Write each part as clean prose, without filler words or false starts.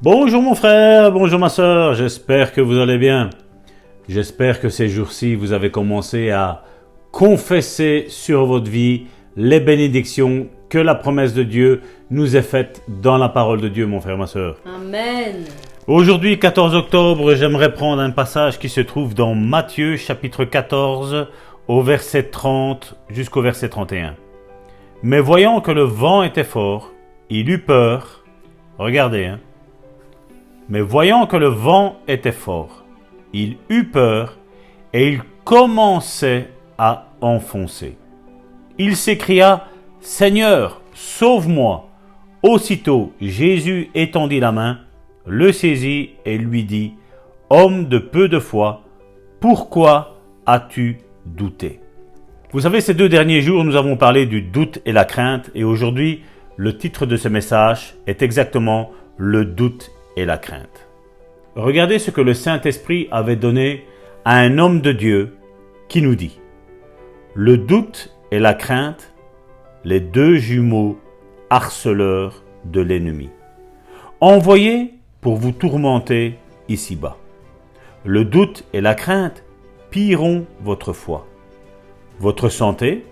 Bonjour mon frère, bonjour ma soeur, j'espère que vous allez bien. J'espère que ces jours-ci, vous avez commencé à confesser sur votre vie les bénédictions que la promesse de Dieu nous est faite dans la parole de Dieu, mon frère, ma soeur. Amen. Aujourd'hui, 14 octobre, j'aimerais prendre un passage qui se trouve dans Matthieu, chapitre 14, au verset 30 jusqu'au verset 31. Mais voyant que le vent était fort, il eut peur. Regardez, Mais voyant que le vent était fort, il eut peur et il commençait à enfoncer. Il s'écria « Seigneur, sauve-moi !» Aussitôt, Jésus étendit la main, le saisit et lui dit « Homme de peu de foi, pourquoi as-tu douté ?» Vous savez, ces 2 derniers jours, nous avons parlé du doute et la crainte, et aujourd'hui, le titre de ce message est exactement « Le doute et la crainte ». Regardez ce que le Saint-Esprit avait donné à un homme de Dieu qui nous dit « Le doute et la crainte, les 2 jumeaux harceleurs de l'ennemi, envoyés pour vous tourmenter ici-bas. Le doute et la crainte pilleront votre foi, votre santé,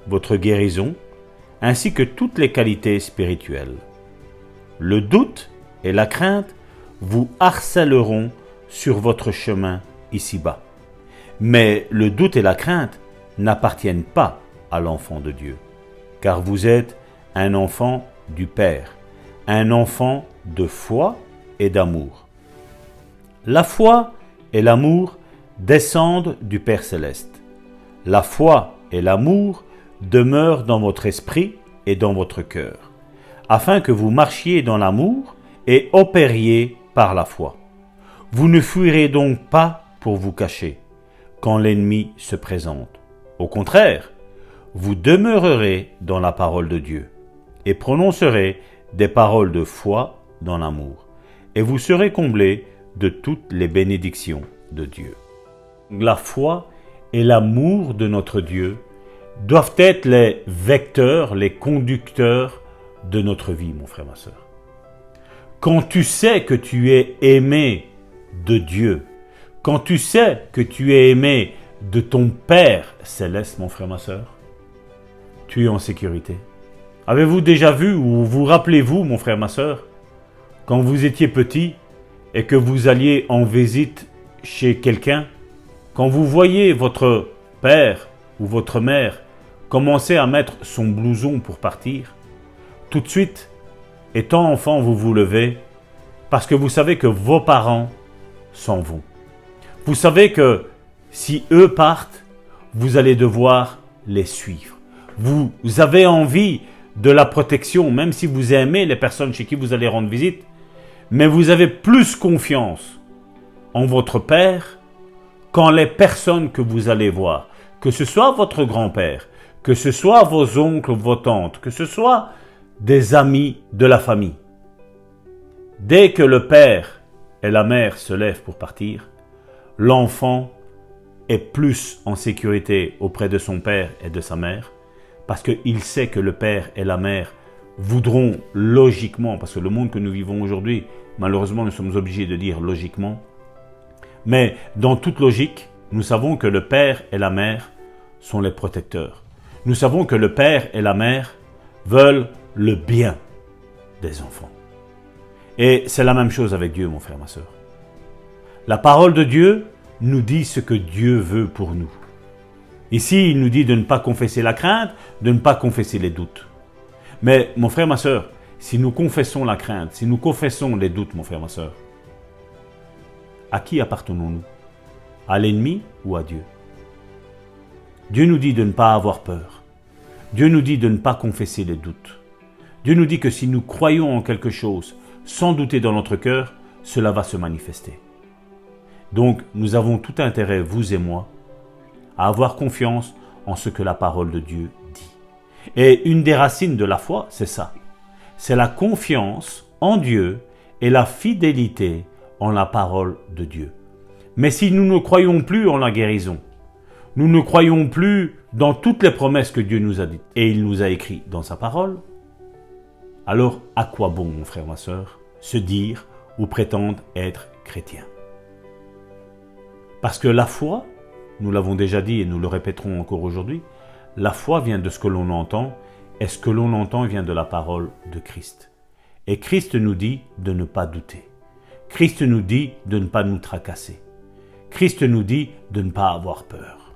votre guérison, ainsi que toutes les qualités spirituelles. Le doute et la crainte vous harcèleront sur votre chemin ici-bas. Mais le doute et la crainte n'appartiennent pas à l'enfant de Dieu, car vous êtes un enfant du Père, un enfant de foi et d'amour. La foi et l'amour descendent du Père céleste. La foi et l'amour demeurent dans votre esprit et dans votre cœur, afin que vous marchiez dans l'amour et opériez par la foi. Vous ne fuirez donc pas pour vous cacher quand l'ennemi se présente. Au contraire, vous demeurerez dans la parole de Dieu et prononcerez des paroles de foi dans l'amour, et vous serez comblés de toutes les bénédictions de Dieu. La foi et l'amour de notre Dieu doivent être les vecteurs, les conducteurs de notre vie, mon frère, ma soeur. Quand tu sais que tu es aimé de Dieu, quand tu sais que tu es aimé de ton Père céleste, mon frère, ma soeur, tu es en sécurité. Avez-vous déjà vu, ou vous rappelez-vous, mon frère, ma soeur, quand vous étiez petit et que vous alliez en visite chez quelqu'un, quand vous voyez votre père ou votre mère commencer à mettre son blouson pour partir, tout de suite, étant enfant, vous vous levez parce que vous savez que vos parents s'en vont. Vous savez que si eux partent, vous allez devoir les suivre. Vous avez envie de la protection, même si vous aimez les personnes chez qui vous allez rendre visite, mais vous avez plus confiance en votre père qu'en les personnes que vous allez voir, que ce soit votre grand-père, que ce soit vos oncles, vos tantes, que ce soit des amis de la famille. Dès que le père et la mère se lèvent pour partir, l'enfant est plus en sécurité auprès de son père et de sa mère, parce qu'il sait que le père et la mère voudront logiquement, parce que le monde que nous vivons aujourd'hui, malheureusement nous sommes obligés de dire logiquement, mais dans toute logique, nous savons que le père et la mère sont les protecteurs. Nous savons que le père et la mère veulent le bien des enfants. Et c'est la même chose avec Dieu, mon frère, ma soeur. La parole de Dieu nous dit ce que Dieu veut pour nous. Ici, il nous dit de ne pas confesser la crainte, de ne pas confesser les doutes. Mais, mon frère, ma soeur, si nous confessons la crainte, si nous confessons les doutes, mon frère, ma soeur, à qui appartenons-nous? À l'ennemi ou à Dieu? Dieu nous dit de ne pas avoir peur. Dieu nous dit de ne pas confesser les doutes. Dieu nous dit que si nous croyons en quelque chose, sans douter dans notre cœur, cela va se manifester. Donc, nous avons tout intérêt, vous et moi, à avoir confiance en ce que la parole de Dieu dit. Et une des racines de la foi, c'est ça. C'est la confiance en Dieu et la fidélité en la parole de Dieu. Mais si nous ne croyons plus en la guérison, nous ne croyons plus dans toutes les promesses que Dieu nous a dites et il nous a écrites dans sa parole, alors à quoi bon, mon frère, ma sœur, se dire ou prétendent être chrétiens. Parce que la foi, nous l'avons déjà dit et nous le répéterons encore aujourd'hui, la foi vient de ce que l'on entend, et ce que l'on entend vient de la parole de Christ. Et Christ nous dit de ne pas douter. Christ nous dit de ne pas nous tracasser. Christ nous dit de ne pas avoir peur.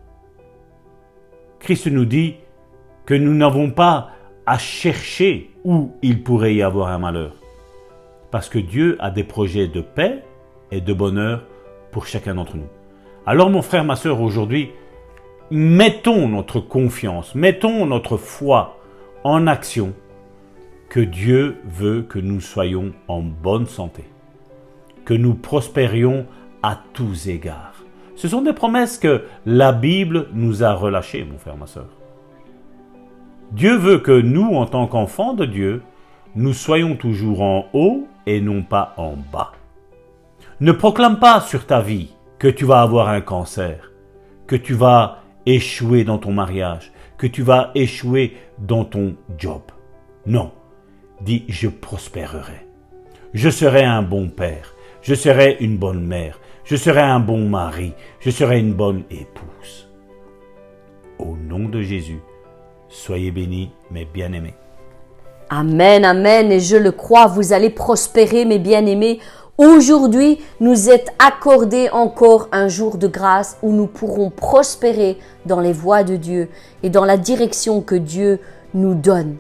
Christ nous dit que nous n'avons pas à chercher où il pourrait y avoir un malheur. Parce que Dieu a des projets de paix et de bonheur pour chacun d'entre nous. Alors mon frère, ma sœur, aujourd'hui, mettons notre confiance, mettons notre foi en action, que Dieu veut que nous soyons en bonne santé, que nous prospérions à tous égards. Ce sont des promesses que la Bible nous a relâchées, mon frère, ma sœur. Dieu veut que nous, en tant qu'enfants de Dieu, nous soyons toujours en haut et non pas en bas. Ne proclame pas sur ta vie que tu vas avoir un cancer, que tu vas échouer dans ton mariage, que tu vas échouer dans ton job. Non, dis je prospérerai. Je serai un bon père, je serai une bonne mère, je serai un bon mari, je serai une bonne épouse. Au nom de Jésus, soyez bénis, mes bien-aimés. Amen, amen, et je le crois, vous allez prospérer, mes bien-aimés. Aujourd'hui, nous est accordé encore un jour de grâce où nous pourrons prospérer dans les voies de Dieu et dans la direction que Dieu nous donne.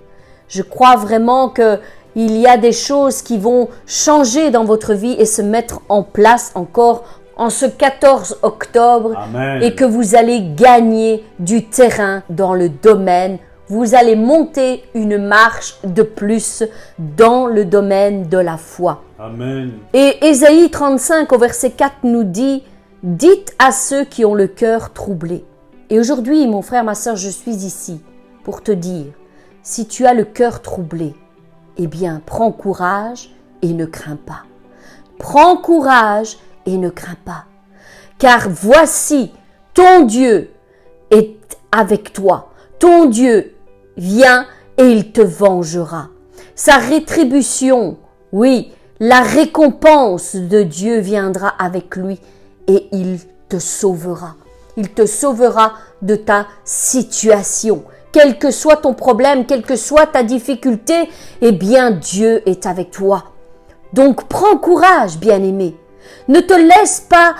Je crois vraiment qu'il y a des choses qui vont changer dans votre vie et se mettre en place encore en ce 14 octobre. Amen. Et que vous allez gagner du terrain dans le domaine. Vous allez monter une marche de plus dans le domaine de la foi. Amen. Et Ésaïe 35 au verset 4 nous dit « Dites à ceux qui ont le cœur troublé ». Et aujourd'hui, mon frère, ma sœur, je suis ici pour te dire, si tu as le cœur troublé, eh bien, prends courage et ne crains pas. Prends courage et ne crains pas. Car voici, ton Dieu est avec toi. Ton Dieu vient et il te vengera. Sa rétribution, oui, la récompense de Dieu viendra avec lui et il te sauvera. Il te sauvera de ta situation. Quel que soit ton problème, quelle que soit ta difficulté, eh bien Dieu est avec toi. Donc prends courage, bien-aimé. Ne te laisse pas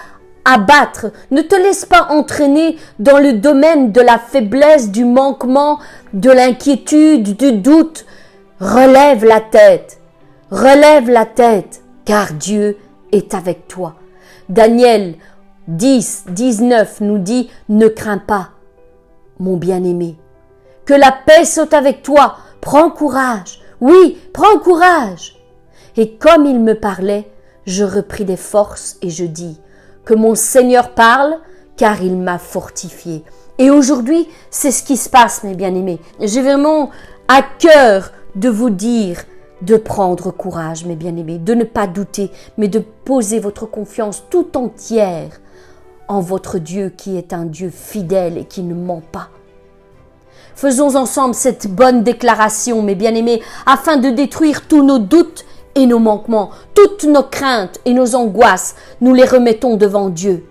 abattre, ne te laisse pas entraîner dans le domaine de la faiblesse, du manquement, de l'inquiétude, du doute. Relève la tête, car Dieu est avec toi. Daniel 10, 19 nous dit « Ne crains pas, mon bien-aimé, que la paix soit avec toi, prends courage, oui, prends courage. » Et comme il me parlait, je repris des forces et je dis « Que mon Seigneur parle, car il m'a fortifié. » Et aujourd'hui, c'est ce qui se passe, mes bien-aimés. J'ai vraiment à cœur de vous dire de prendre courage, mes bien-aimés, de ne pas douter, mais de poser votre confiance tout entière en votre Dieu qui est un Dieu fidèle et qui ne ment pas. Faisons ensemble cette bonne déclaration, mes bien-aimés, afin de détruire tous nos doutes et nos manquements, toutes nos craintes et nos angoisses, nous les remettons devant Dieu.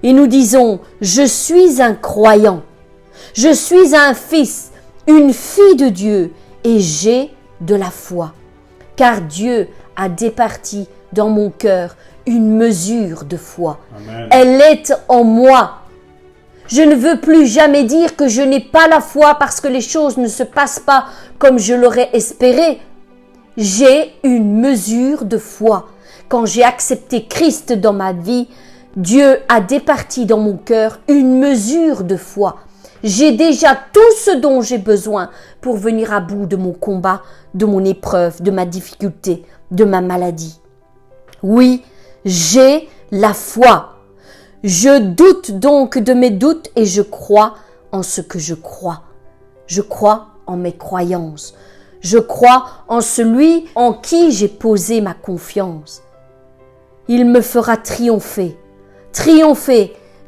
Et nous disons, je suis un croyant, je suis un fils, une fille de Dieu et j'ai de la foi, car Dieu a départi dans mon cœur une mesure de foi. Amen. Elle est en moi. Je ne veux plus jamais dire que je n'ai pas la foi parce que les choses ne se passent pas comme je l'aurais espéré. J'ai une mesure de foi. Quand j'ai accepté Christ dans ma vie, Dieu a départi dans mon cœur une mesure de foi. J'ai déjà tout ce dont j'ai besoin pour venir à bout de mon combat, de mon épreuve, de ma difficulté, de ma maladie. Oui, j'ai la foi. Je doute donc de mes doutes et je crois en ce que je crois. Je crois en mes croyances. Je crois en celui en qui j'ai posé ma confiance. Il me fera triompher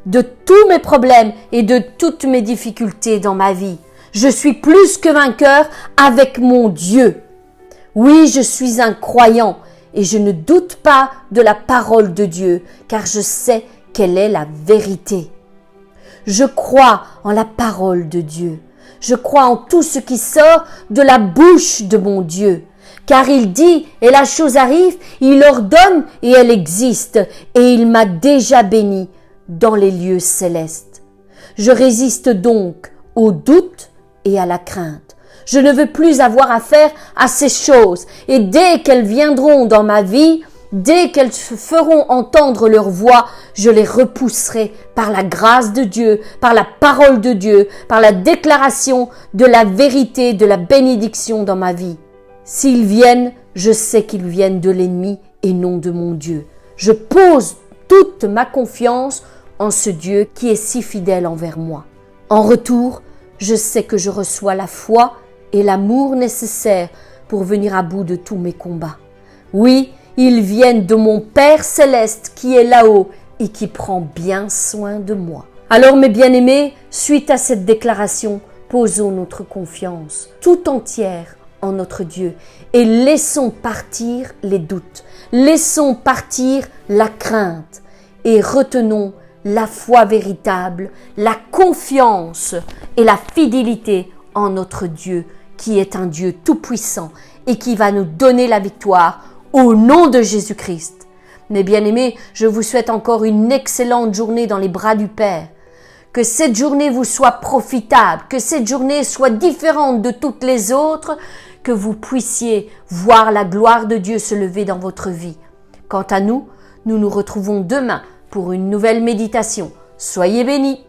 de tous mes problèmes et de toutes mes difficultés dans ma vie. Je suis plus que vainqueur avec mon Dieu. Oui, je suis un croyant et je ne doute pas de la parole de Dieu, car je sais qu'elle est la vérité. Je crois en la parole de Dieu. Je crois en tout ce qui sort de la bouche de mon Dieu. Car il dit, et la chose arrive, il ordonne et elle existe, et il m'a déjà béni dans les lieux célestes. Je résiste donc au doute et à la crainte. Je ne veux plus avoir affaire à ces choses, et dès qu'elles viendront dans ma vie, dès qu'elles se feront entendre leur voix, je les repousserai par la grâce de Dieu, par la parole de Dieu, par la déclaration de la vérité, de la bénédiction dans ma vie. S'ils viennent, je sais qu'ils viennent de l'ennemi et non de mon Dieu. Je pose toute ma confiance en ce Dieu qui est si fidèle envers moi. En retour, je sais que je reçois la foi et l'amour nécessaires pour venir à bout de tous mes combats. Oui, ils viennent de mon Père céleste qui est là-haut et qui prend bien soin de moi. Alors mes bien-aimés, suite à cette déclaration, posons notre confiance tout entière en notre Dieu et laissons partir les doutes, laissons partir la crainte et retenons la foi véritable, la confiance et la fidélité en notre Dieu qui est un Dieu tout-puissant et qui va nous donner la victoire au nom de Jésus-Christ. Mes bien-aimés, je vous souhaite encore une excellente journée dans les bras du Père. Que cette journée vous soit profitable, que cette journée soit différente de toutes les autres, que vous puissiez voir la gloire de Dieu se lever dans votre vie. Quant à nous, nous nous retrouvons demain pour une nouvelle méditation. Soyez bénis!